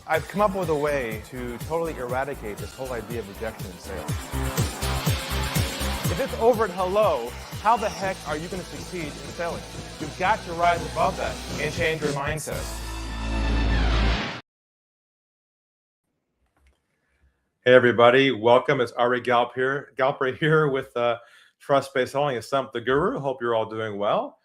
I've come up with a way to totally eradicate this whole idea of rejection in sales. If it's over at hello, how the heck are you going to succeed in selling? You've got to rise above that and change your mindset. Hey everybody, welcome. It's Ari Galper here with Trust-Based Selling and Stump The Guru. Hope you're all doing well.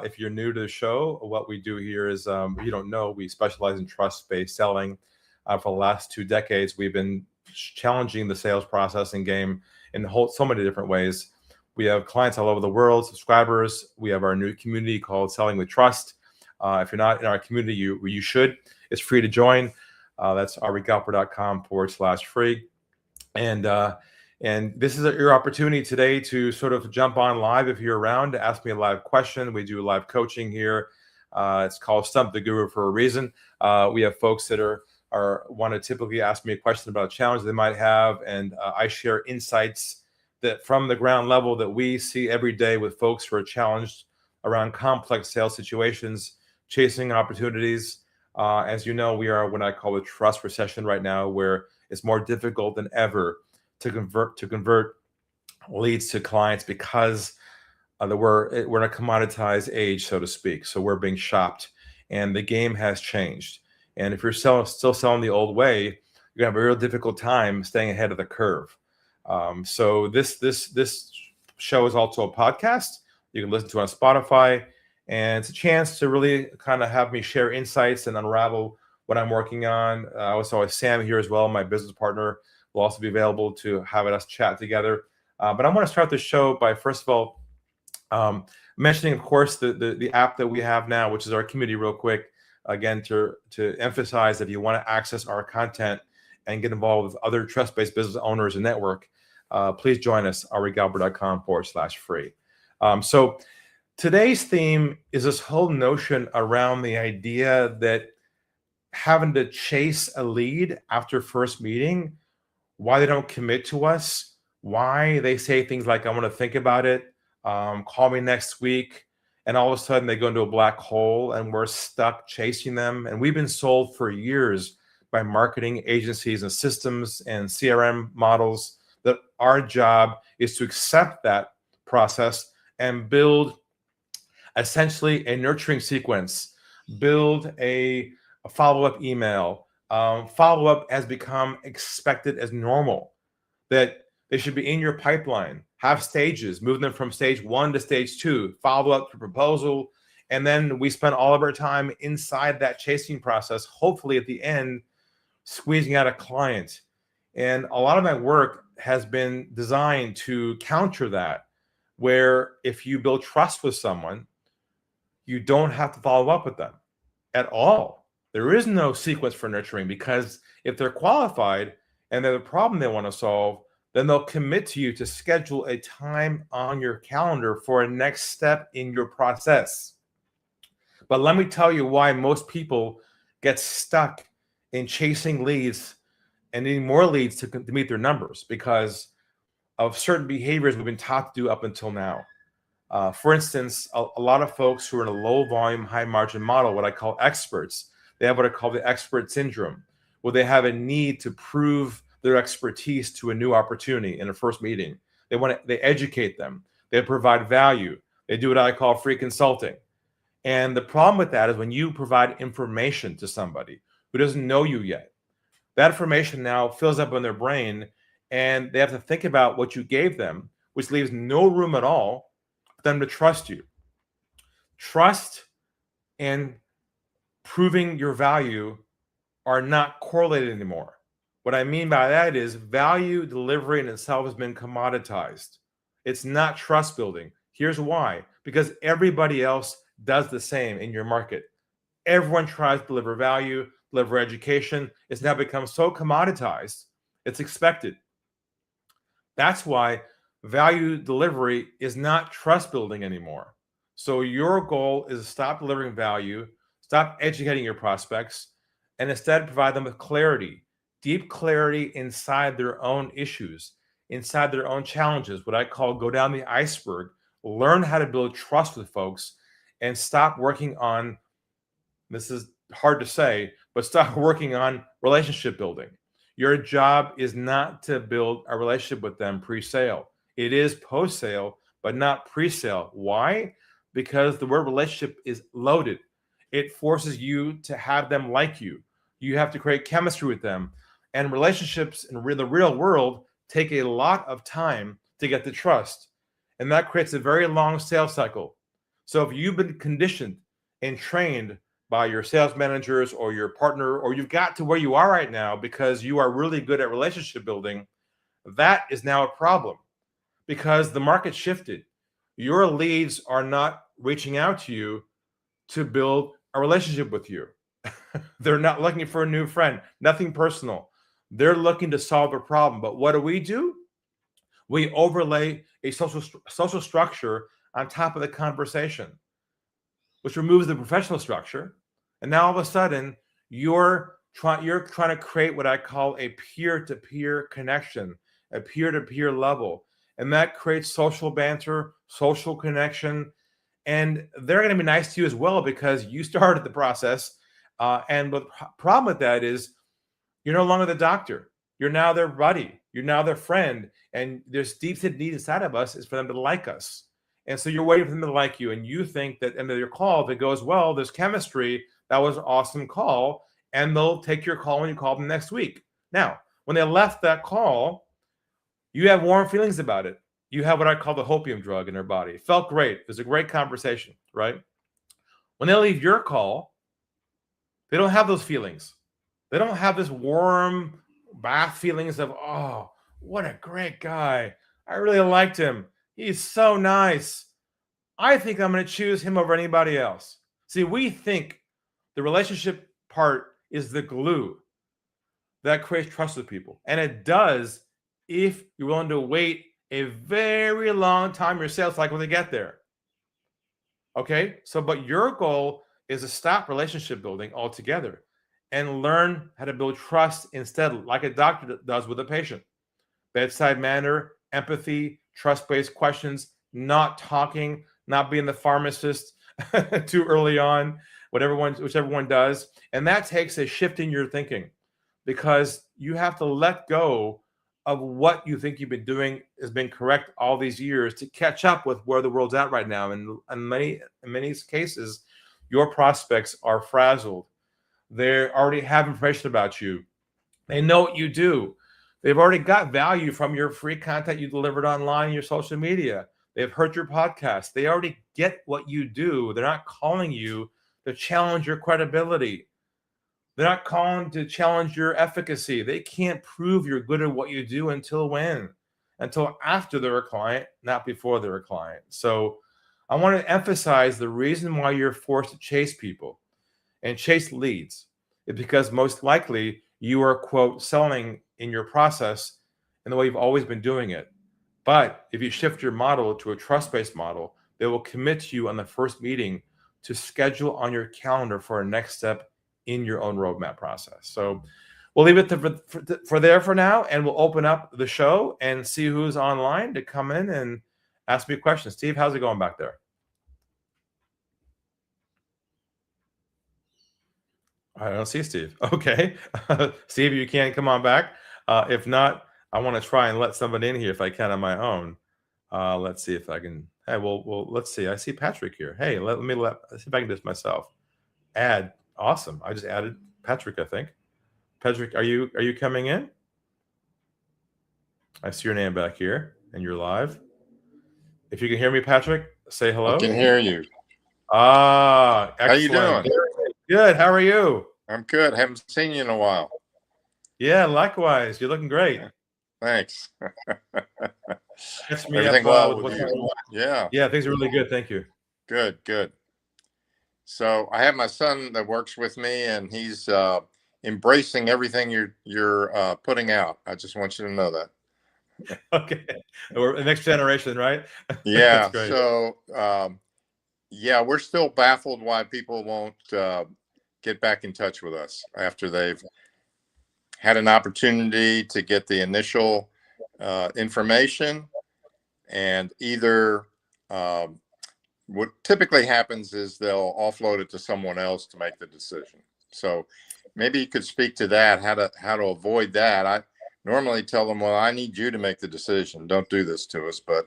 If you're new to the show, what we do here is, if you don't know, we specialize in trust-based selling. For the last 2 decades, we've been challenging the sales processing game in so many different ways. We have clients all over the world, subscribers. We have our new community called Selling with Trust. If you're not in our community, you should. It's free to join. That's arigalper.com/free. And this is your opportunity today to sort of jump on live if you're around to ask me a live question. We do live coaching here. It's called Stump the Guru for a reason. We have folks that want to typically ask me a question about a challenge they might have, and I share insights that from the ground level that we see every day with folks who are challenged around complex sales situations, chasing opportunities. As you know, we are what I call a trust recession right now, where it's more difficult than ever to convert leads to clients because we're in a commoditized age, so to speak. So we're being shopped, and the game has changed. And if you're still selling the old way, you're gonna have a real difficult time staying ahead of the curve. So this show is also a podcast. You can listen to it on Spotify. And it's a chance to really kind of have me share insights and unravel what I'm working on. I also have Sam here as well, my business partner, will also be available to have us chat together. But I want to start the show by, first of all, mentioning, of course, the app that we have now, which is our community, real quick. Again, to emphasize, if you want to access our content and get involved with other trust-based business owners and network, please join us, arigalper.com/free. So today's theme is this whole notion around the idea that having to chase a lead after first meeting, why they don't commit to us, why they say things like, I want to think about it, call me next week, and all of a sudden they go into a black hole and we're stuck chasing them. And we've been sold for years by marketing agencies and systems and CRM models that our job is to accept that process and build essentially a nurturing sequence, build a follow-up email. Follow-up has become expected as normal, that they should be in your pipeline, have stages, move them from stage 1 to stage 2, follow-up to proposal, and then we spend all of our time inside that chasing process, hopefully at the end, squeezing out a client. And a lot of my work has been designed to counter that, where if you build trust with someone, you don't have to follow up with them at all. There is no sequence for nurturing, because if they're qualified and they have a problem they want to solve, then they'll commit to you to schedule a time on your calendar for a next step in your process. But let me tell you why most people get stuck in chasing leads and needing more leads to meet their numbers, because of certain behaviors we've been taught to do up until now. For instance, a lot of folks who are in a low volume, high margin model, what I call experts, they have what I call the expert syndrome, where they have a need to prove their expertise to a new opportunity in a first meeting. They educate them, they provide value, they do what I call free consulting. And the problem with that is when you provide information to somebody who doesn't know you yet, that information now fills up in their brain, and they have to think about what you gave them, which leaves no room at all them to trust you. Trust and proving your value are not correlated anymore. What I mean by that is value delivery in itself has been commoditized. It's not trust building. Here's why: because everybody else does the same in your market. Everyone tries to deliver value, deliver education. It's now become so commoditized, it's expected. That's why value delivery is not trust building anymore. So your goal is to stop delivering value, stop educating your prospects, and instead provide them with clarity, deep clarity inside their own issues, inside their own challenges, what I call go down the iceberg, learn how to build trust with folks, and stop working on, this is hard to say, but start working on relationship building. Your job is not to build a relationship with them pre-sale. It is post-sale, but not pre-sale. Why? Because the word relationship is loaded. It forces you to have them like you. You have to create chemistry with them. And relationships in the real world take a lot of time to get the trust. And that creates a very long sales cycle. So if you've been conditioned and trained by your sales managers or your partner, or you've got to where you are right now because you are really good at relationship building, that is now a problem because the market shifted. Your leads are not reaching out to you to build a relationship with you. They're not looking for a new friend, nothing personal. They're looking to solve a problem. But what do? We overlay a social structure on top of the conversation, which removes the professional structure. And now all of a sudden, you're trying to create what I call a peer-to-peer connection, a peer-to-peer level. And that creates social banter, social connection. And they're going to be nice to you as well because you started the process. And the problem with that is you're no longer the doctor. You're now their buddy. You're now their friend. And there's deep-seated need inside of us is for them to like us. And so you're waiting for them to like you. And you think that end of your call, if it goes well, there's chemistry. That was an awesome call. And they'll take your call when you call them next week. Now, when they left that call, you have warm feelings about it. You have what I call the hopium drug in their body. It felt great. It was a great conversation, right? When they leave your call, they don't have those feelings. They don't have this warm bath feelings of, oh, what a great guy. I really liked him. He's so nice. I think I'm going to choose him over anybody else. See, we think the relationship part is the glue that creates trust with people. And it does if you're willing to wait a very long time your sales cycle to get there. Okay? So, but your goal is to stop relationship building altogether and learn how to build trust instead, like a doctor does with a patient. Bedside manner, empathy, trust-based questions, not talking, not being the pharmacist too early on, whichever one does. And that takes a shift in your thinking because you have to let go of what you think you've been doing has been correct all these years to catch up with where the world's at right now. And in many cases, your prospects are frazzled. They already have information about you. They know what you do. They've already got value from your free content you delivered online, your social media. They've heard your podcast. They already get what you do. They're not calling you to challenge your credibility. They're not calling to challenge your efficacy. They can't prove you're good at what you do until when? Until after they're a client, not before they're a client. So I want to emphasize the reason why you're forced to chase people and chase leads is because most likely you are, quote, selling in your process in the way you've always been doing it. But if you shift your model to a trust-based model, they will commit to you on the first meeting to schedule on your calendar for a next step in your own roadmap process. So we'll leave it for now, and we'll open up the show and see who's online to come in and ask me questions. Steve, how's it going back there? I don't see Steve. Okay. Steve, you can't come on back. If not, I want to try and let somebody in here if I can on my own. Let's see if I can. Hey, well, let's see. I see Patrick here. Hey, let's see if I can do this myself. Add. Awesome. I just added Patrick, I think. Patrick, are you coming in? I see your name back here and you're live. If you can hear me, Patrick, say hello. I can hear you. Ah, excellent. How you doing? Good. How are you? I'm good. Haven't seen you in a while. Yeah, likewise. You're looking great. Thanks. Catch me Everything up, well with you? Yeah. Yeah, things are really good. Thank you. Good, good. So I have my son that works with me, and he's embracing everything you're putting out. I just want you to know that. Okay. We're the next generation, right? Yeah. So, yeah, we're still baffled why people won't get back in touch with us after they've had an opportunity to get the initial information, and either what typically happens is they'll offload it to someone else to make the decision. So maybe you could speak to that, how to avoid that. I normally tell them, well, I need you to make the decision. Don't do this to us, but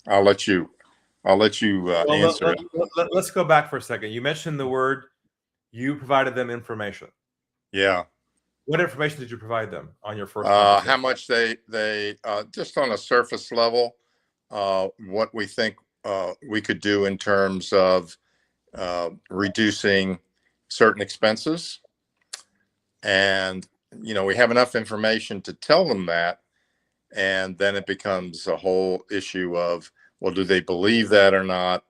I'll let you Well, answer it. let's go back for a second. You mentioned the word, you provided them information. Yeah. What information did you provide them on your first conversation? How much they just on a surface level, what we think we could do in terms of reducing certain expenses. And, we have enough information to tell them that. And then it becomes a whole issue of, well, do they believe that or not?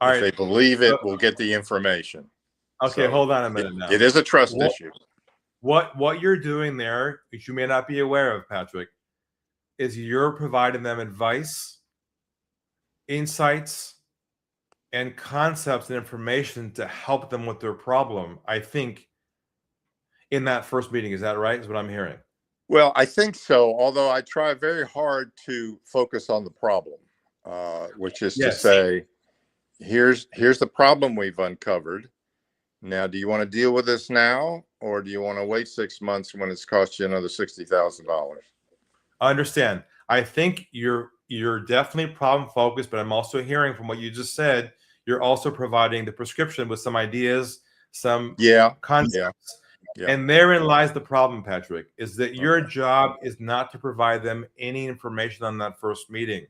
All if right. they believe it, we'll get the information. Okay, So hold on a minute now. It is a trust issue. What you're doing there, which you may not be aware of, Patrick, is you're providing them advice, insights, and concepts and information to help them with their problem. I think in that first meeting, is that right? Is what I'm hearing. Well, I think so. Although I try very hard to focus on the problem, which is to say, here's the problem we've uncovered. Now, do you want to deal with this now, or do you want to wait 6 months when it's cost you another $60,000? I understand. I think you're definitely problem focused, but I'm also hearing from what you just said, you're also providing the prescription with some ideas, some concepts. Yeah. And therein lies the problem, Patrick, is that your job is not to provide them any information on that first meeting.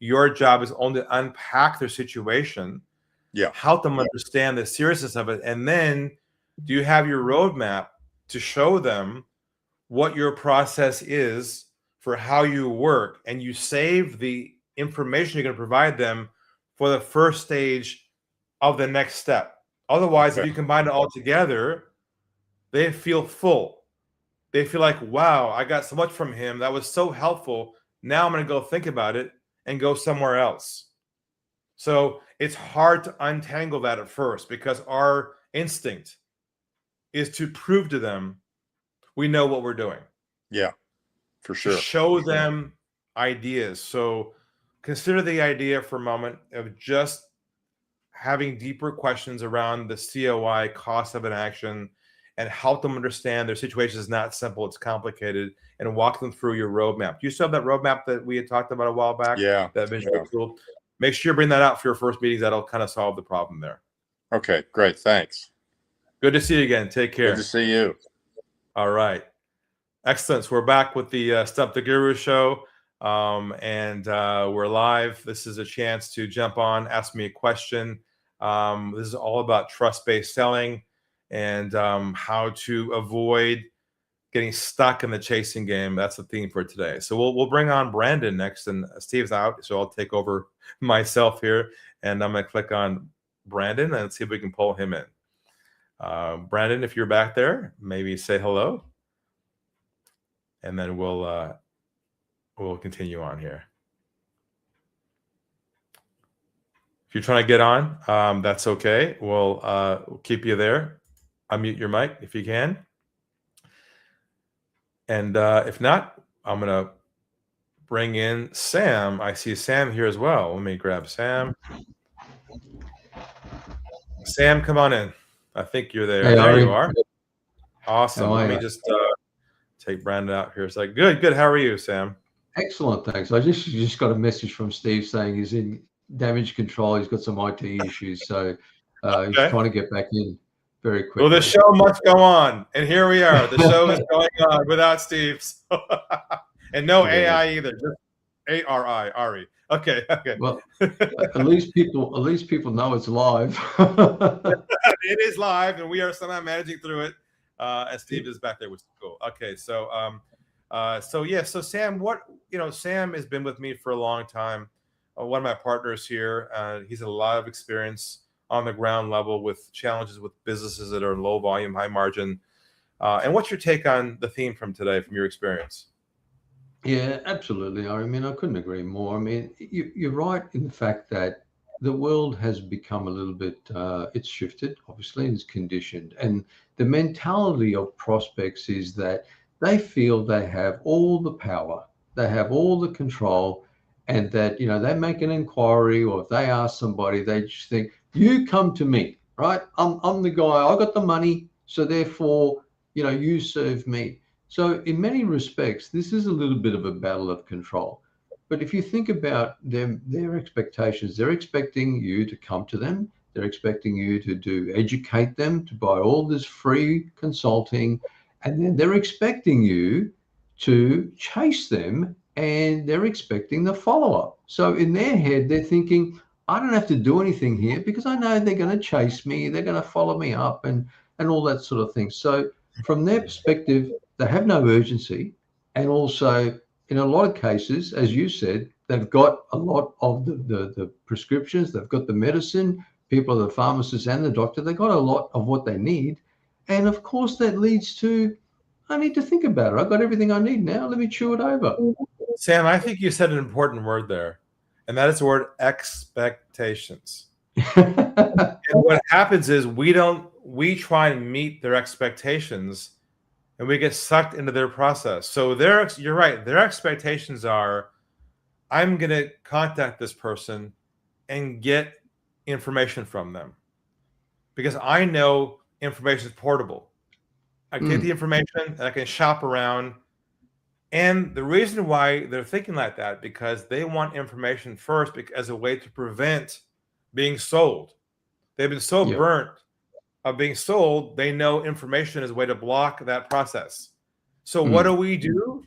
Your job is only to unpack their situation, help them understand the seriousness of it, and then do you have your roadmap to show them what your process is for how you work, and you save the information you're going to provide them for the first stage of the next step. Otherwise, if you combine it all together, they feel full. They feel like, wow, I got so much from him. That was so helpful. Now I'm going to go think about it and go somewhere else. So it's hard to untangle that at first, because our instinct is to prove to them we know what we're doing. Yeah, for sure. To show them ideas. So consider the idea for a moment of just having deeper questions around the COI, cost of an action, and help them understand their situation is not simple, it's complicated, and walk them through your roadmap. Do you still have that roadmap that we had talked about a while back? Yeah. That visual tool? Make sure you bring that out for your first meetings. That'll kind of solve the problem there. Okay, great. Thanks. Good to see you again. Take care. Good to see you. All right. Excellent. So we're back with the Stump the Guru show, and we're live. This is a chance to jump on, ask me a question. This is all about trust-based selling and how to avoid getting stuck in the chasing game. That's the theme for today. So we'll bring on Brandon next, and Steve's out, so I'll take over myself here, and I'm going to click on Brandon and see if we can pull him in. Brandon, if you're back there, maybe say hello, and then we'll continue on here. If you're trying to get on, that's okay. We'll keep you there. Unmute your mic if you can. And if not, I'm going to bring in Sam. I see Sam here as well. Let me grab Sam. Sam, come on in. I think you're there. Hey, there Ari. you are. Awesome. Let me just take Brandon out here. It's like, good. How are you, Sam? Excellent, thanks. I just got a message from Steve saying he's in damage control. He's got some IT issues, so he's trying to get back in very quickly. Well, the show must go on, and here we are. The show is going on without Steve, and no AI either. Just Ari. Okay. Well, at least people know it's live. It is live, and we are somehow managing through it. And Steve is back there, which is cool. Okay, so Sam, Sam has been with me for a long time. One of my partners here. He's had a lot of experience on the ground level with challenges with businesses that are low volume, high margin. And what's your take on the theme from today, from your experience? Yeah, absolutely. I mean, I couldn't agree more. I mean, you're right in the fact that the world has become a little bit, it's shifted, obviously, it's conditioned. And the mentality of prospects is that they feel they have all the power, they have all the control, and that, they make an inquiry, or if they ask somebody, they just think, you come to me, right? I'm the guy. I got the money, so therefore, you serve me. So in many respects, this is a little bit of a battle of control. But if you think about their expectations, they're expecting you to come to them. They're expecting you to educate them, to buy all this free consulting, and then they're expecting you to chase them, and they're expecting the follow-up. So in their head, they're thinking, I don't have to do anything here because I know they're going to chase me, they're going to follow me up, and all that sort of thing. So from their perspective, they have no urgency, and also in a lot of cases, as you said, they've got a lot of the prescriptions, they've got the medicine, people are the pharmacist and the doctor, they've got a lot of what they need. And of course, that leads to, I need to think about it. I've got everything I need now. Let me chew it over. Sam, I think you said an important word there, and that is the word expectations. And what happens is we try and meet their expectations, and we get sucked into their process. So you're right. Their expectations are, I'm going to contact this person and get information from them because I know information is portable. I can get the information and I can shop around. And the reason why they're thinking like that, because they want information first as a way to prevent being sold. They've been so Yep. burnt of being sold, they know information is a way to block that process. So what do?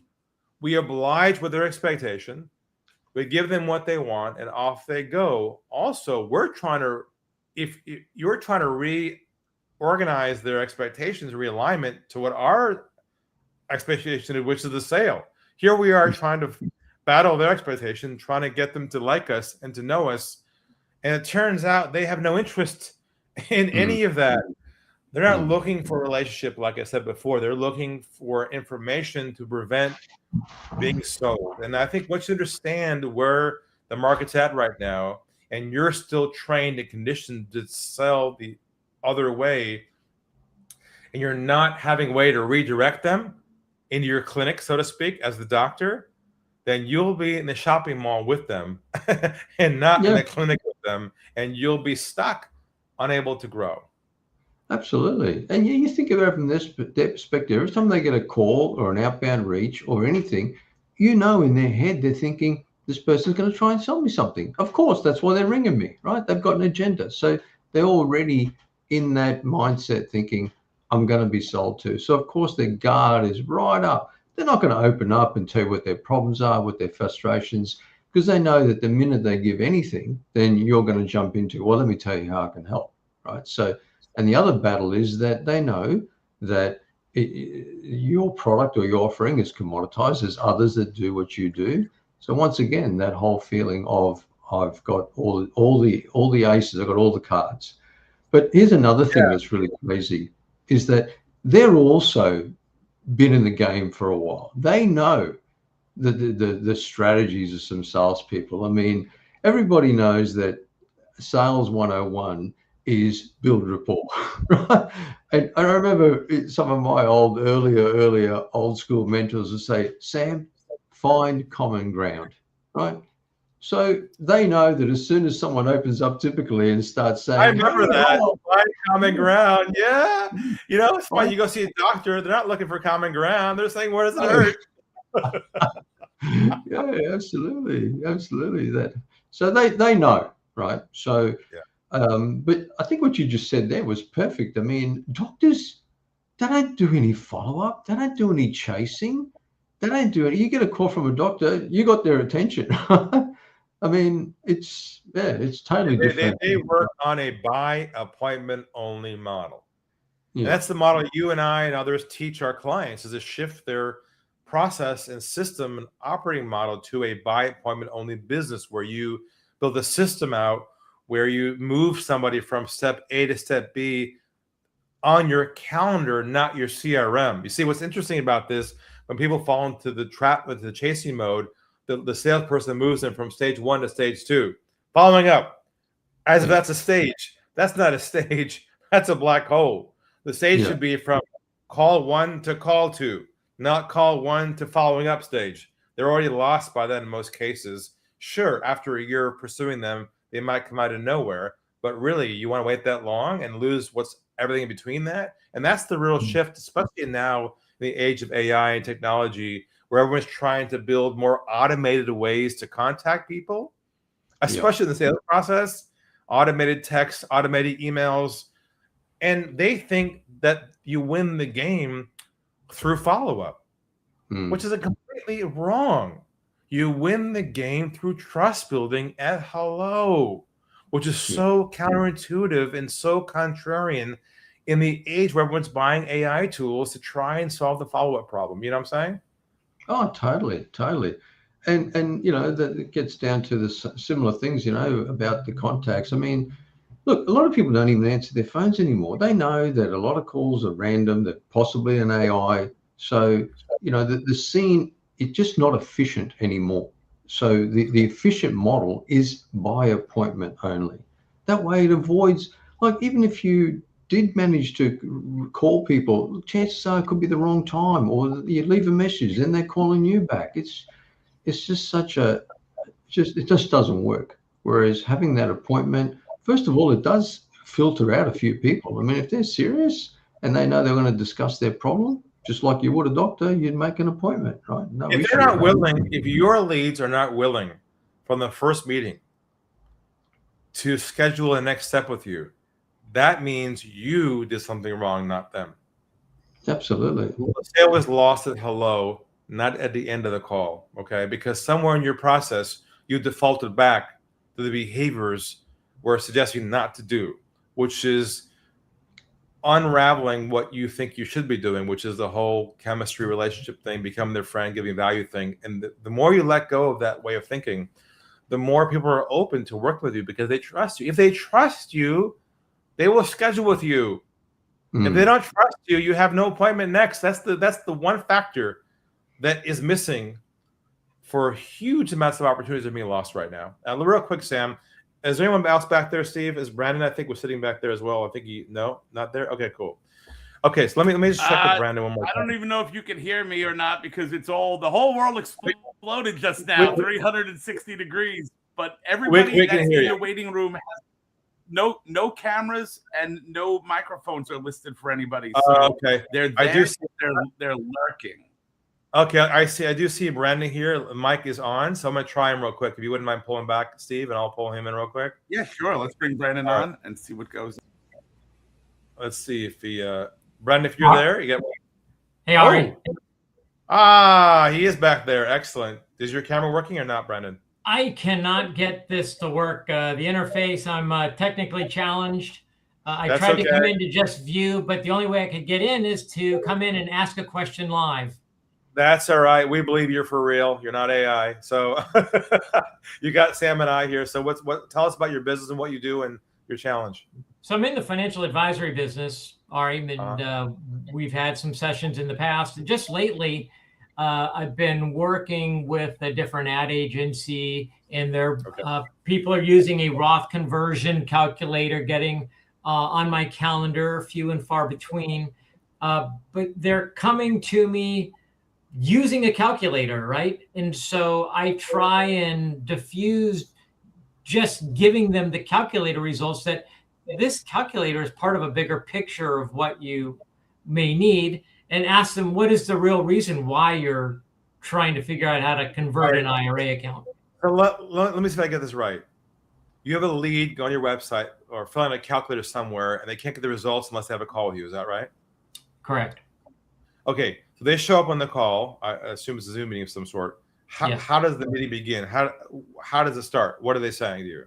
We oblige with their expectation. We give them what they want, and off they go. Also, if you're trying to reorganize their expectations, realignment to what our expectation is, which is the sale. Here we are trying to battle their expectation, trying to get them to like us and to know us. And it turns out they have no interest in any of that. They're not looking for a relationship, like I said before. They're looking for information to prevent being sold. And I think once you understand where the market's at right now, and you're still trained and conditioned to sell the other way, and you're not having a way to redirect them into your clinic, so to speak, as the doctor, then you'll be in the shopping mall with them and not in the clinic with them, and you'll be stuck, unable to grow. Absolutely. And you think about it from their perspective, every time they get a call or an outbound reach or anything, in their head, they're thinking, this person's going to try and sell me something. Of course, that's why they're ringing me, right? They've got an agenda. So they're already in that mindset thinking, I'm going to be sold to. So, of course, their guard is right up. They're not going to open up and tell you what their problems are, what their frustrations, because they know that the minute they give anything, then you're going to jump into, well, let me tell you how I can help, right? So, and the other battle is that they know that your product or your offering is commoditized. There's others that do what you do. So once again, that whole feeling of I've got all the aces, I've got all the cards. But here's another thing that's really crazy is that they're also been in the game for a while. They know the strategies of some salespeople. I mean, everybody knows that sales 101 is build rapport, right? And I remember some of my earlier old school mentors would say, Sam, find common ground, right? So they know that as soon as someone opens up typically and starts saying, I remember that. Find common ground. Yeah. It's why you go see a doctor. They're not looking for common ground. They're saying, where does it hurt? Yeah, absolutely. That. So they know, right? So, but I think what you just said there was perfect. I mean, doctors, they don't do any follow-up. They don't do any chasing. They don't do it. You get a call from a doctor, you got their attention. I mean, it's totally different. They work on a by appointment only model. Yeah. That's the model you and I and others teach our clients, is to shift their process and system and operating model to a by appointment only business, where you build a system out where you move somebody from step A to step B on your calendar, not your CRM. You see, what's interesting about this, when people fall into the trap with the chasing mode, the salesperson moves them from stage 1 to stage 2, following up as if that's a stage. That's not a stage. That's a black hole. The stage should be from call 1 to call 2, not call 1 to following up stage. They're already lost by that in most cases. Sure, after a year of pursuing them, they might come out of nowhere, but really you want to wait that long and lose what's everything in between that. And that's the real shift, especially now in the age of AI and technology, where everyone's trying to build more automated ways to contact people, especially in the sales process, automated text, automated emails. And they think that you win the game through follow-up, which is completely wrong. You win the game through trust building at hello, which is so counterintuitive and so contrarian in the age where everyone's buying AI tools to try and solve the follow-up problem. You know what I'm saying? Oh, totally, totally. And you know, that it gets down to the similar things, you know, about the contacts. I mean, look, a lot of people don't even answer their phones anymore. They know that a lot of calls are random, that possibly an AI. So, you know, the scene, it's just not efficient anymore. So the efficient model is by appointment only. That way it avoids, like, even if you did manage to call people, chances are it could be the wrong time, or you leave a message, then they're calling you back. It's just such a, it just doesn't work. Whereas having that appointment, first of all, it does filter out a few people. I mean, if they're serious and they know they're going to discuss their problem, just like you would a doctor, you'd make an appointment, right? No if issue they're not with that. willing, if your leads are not willing from the first meeting to schedule a next step with you, that means you did something wrong, not them. Absolutely. The sale was lost at hello, not at the end of the call, okay? Because somewhere in your process, you defaulted back to the behaviors we're suggesting not to do, which is unraveling what you think you should be doing, which is the whole chemistry relationship thing, become their friend, giving value thing. And the more you let go of that way of thinking, the more people are open to work with you because they trust you. If they trust you, they will schedule with you. If they don't trust you, you have no appointment next. That's the one factor that is missing for huge amounts of opportunities that are being lost right now. Real quick, Sam, is there anyone else back there, Steve? Is Brandon, I think, was sitting back there as well? I think no, not there. Okay, cool. Okay, so let me just check with Brandon one more time. I don't even know if you can hear me or not because it's all, the whole world exploded just now, 360 degrees. But everybody that's in your waiting room has no cameras and no microphones are listed for anybody. So okay, they're there. They're lurking. Okay, I do see Brandon here. Mike is on, so I'm gonna try him real quick. If you wouldn't mind pulling back, Steve, and I'll pull him in real quick. Yeah, sure. Let's bring Brandon on and see what goes. Let's see if he Brandon, if you're there, you get. Hey, Ari. He is back there. Excellent. Is your camera working or not, Brandon? I cannot get this to work. The interface, I'm technically challenged. I tried to come in to just view, but the only way I could get in is to come in and ask a question live. That's all right. We believe you're for real. You're not AI. So you got Sam and I here. So tell us about your business and what you do and your challenge. So I'm in the financial advisory business, Ari, and we've had some sessions in the past. And just lately, I've been working with a different ad agency, and their people are using a Roth conversion calculator, getting on my calendar, few and far between. But they're coming to me using a calculator, right? And so I try and diffuse just giving them the calculator results, that this calculator is part of a bigger picture of what you may need, and ask them, what is the real reason why you're trying to figure out how to convert an IRA account? So let me see if I get this right. You have a lead, go on your website or fill in a calculator somewhere, and they can't get the results unless they have a call with you. Is that right? Correct. Okay, so they show up on the call. I assume it's a Zoom meeting of some sort. How does the meeting begin? How does it start? What are they saying to you?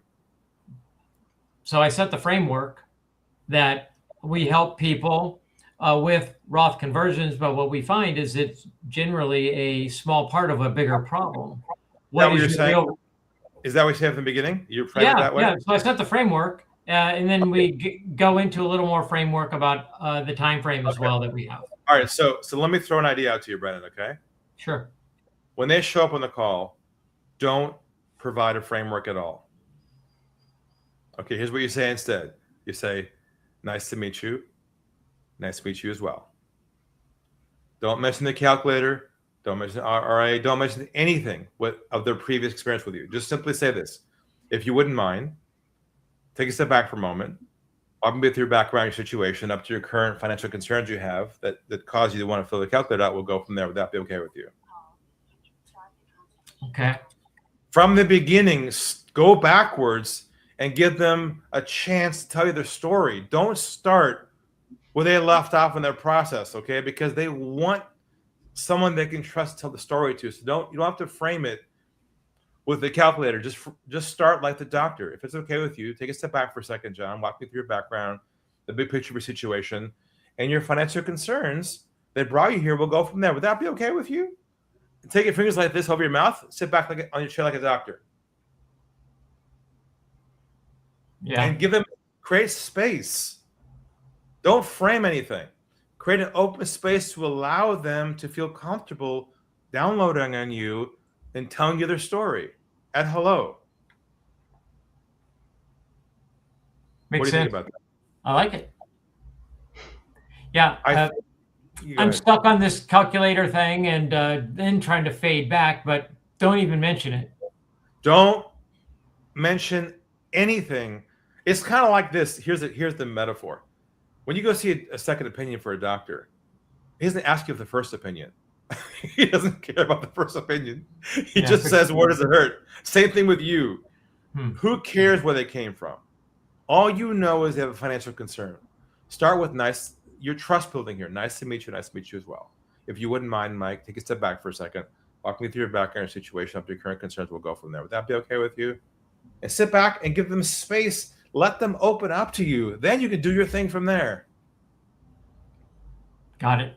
So I set the framework that we help people with Roth conversions, but what we find is it's generally a small part of a bigger problem. What you're saying? Is that what you say at the beginning? You frame it that way? Yeah. So I set the framework, and then we go into a little more framework about the time frame as well that we have. All right. So let me throw an idea out to you, Brennan. Okay. Sure. When they show up on the call, don't provide a framework at all. Okay. Here's what you say instead. You say, "Nice to meet you. Nice to meet you as well." Don't mention the calculator. Don't mention RA. Don't mention anything of their previous experience with you. Just simply say this. If you wouldn't mind, Take a step back for a moment. Walk me through your background, your situation, up to your current financial concerns you have that cause you to want to fill the calculator out. We'll go from there. Would that be okay with you? Okay. From the beginning, go backwards and give them a chance to tell you their story. Don't start where they left off in their process, okay? Because they want someone they can trust to tell the story to. So you don't have to frame it with the calculator. Just start like the doctor. If it's okay with you, take a step back for a second, John. Walk me through your background, the big picture of your situation, and your financial concerns that brought you here. We'll go from there. Would that be okay with you? Take your fingers like this over your mouth. Sit back on your chair like a doctor. Yeah. And create space. Don't frame anything. Create an open space to allow them to feel comfortable downloading on you and telling you their story. At hello. Makes what do you sense. think about that? I like it. Yeah. I'm ahead. stuck on this calculator thing and then trying to fade back, but don't even mention it. Don't mention anything. It's kind of like this. Here's the metaphor. When you go see a second opinion for a doctor, he doesn't ask you for the first opinion. He doesn't care about the first opinion. He just says, where does it hurt? Same thing with you. Who cares where they came from? All you know is they have a financial concern. Start with your trust building here. Nice to meet you. Nice to meet you as well. If you wouldn't mind, Mike, take a step back for a second. Walk me through your background situation up to your current concerns. We'll go from there. Would that be okay with you? And sit back and give them space. Let them open up to you. Then you can do your thing from there. Got it.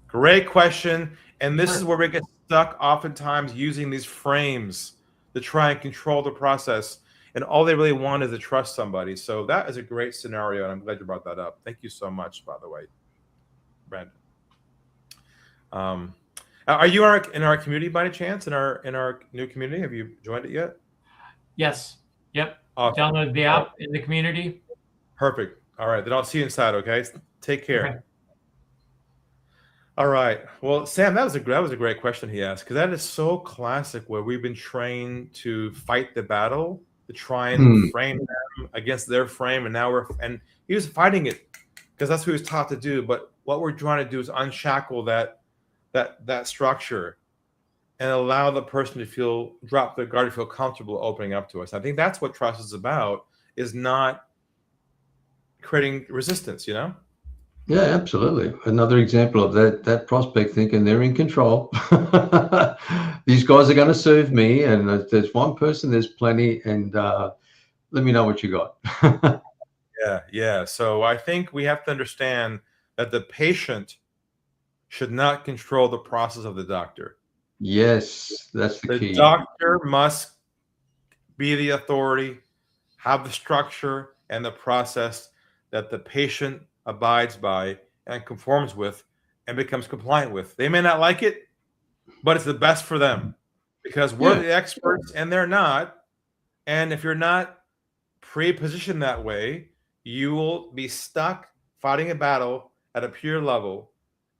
Great question. And this is where we get stuck oftentimes using these frames to try and control the process. And all they really want is to trust somebody. So that is a great scenario. And I'm glad you brought that up. Thank you so much, by the way, Brandon. Are you in our community by any chance? In our new community? Have you joined it yet? Yes. Yep. Awesome. Download the app in the community. Perfect. All right. Then I'll see you inside. Okay. Take care. Okay. All right. Well, Sam, that was a great question he asked, because that is so classic, where we've been trained to fight the battle, to try and frame them against their frame, and now he was fighting it because that's what he was taught to do. But what we're trying to do is unshackle that structure and allow the person to drop their guard, to feel comfortable opening up to us. I think that's what trust is about, is not creating resistance, you know? Yeah, absolutely. Another example of that prospect thinking they're in control. These guys are going to serve me, and there's one person, there's plenty, and let me know what you got. Yeah. So I think we have to understand that the patient should not control the process of the doctor. Yes, that's the key. The doctor must be the authority, have the structure and the process that the patient abides by and conforms with and becomes compliant with. They may not like it, but it's the best for them, because we're the experts and they're not. And if you're not pre-positioned that way, you will be stuck fighting a battle at a pure level,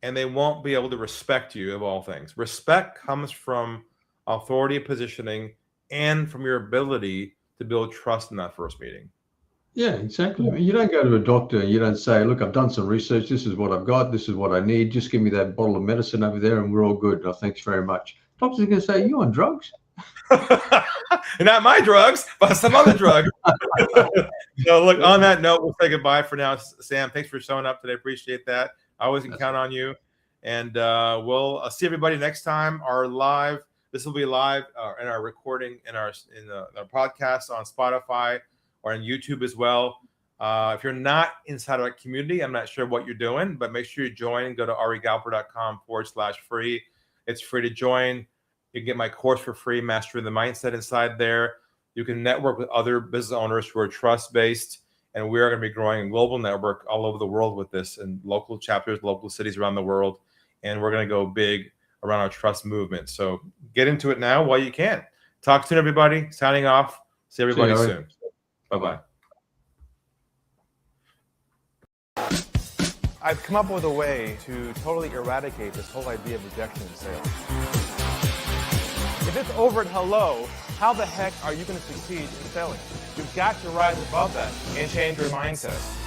and they won't be able to respect you, of all things. Respect comes from authority positioning and from your ability to build trust in that first meeting. Yeah, exactly. I mean, you don't go to a doctor and you don't say, look, I've done some research. This is what I've got. This is what I need. Just give me that bottle of medicine over there and we're all good. No, thanks very much. Doctor's going to say, you on drugs? Not my drugs, but some other drug. So look, on that note, we'll say goodbye for now. Sam, thanks for showing up today. Appreciate that. I always can count on you. And we'll see everybody next time. This will be live in our recording in our podcast on Spotify or on YouTube as well. If you're not inside our community, I'm not sure what you're doing, but make sure you join and go to arigalper.com/free. It's free to join. You can get my course for free, Mastering the Mindset, inside there. You can network with other business owners who are trust-based, and we are going to be growing a global network all over the world with this, and local chapters, local cities around the world, and we're going to go big around our trust movement. So get into it now while you can. Talk soon, everybody. Signing off. See everybody soon. Bye-bye. I've come up with a way to totally eradicate this whole idea of rejection in sales. If it's over at hello, how the heck are you going to succeed in selling? You've got to rise above that and change your mindset.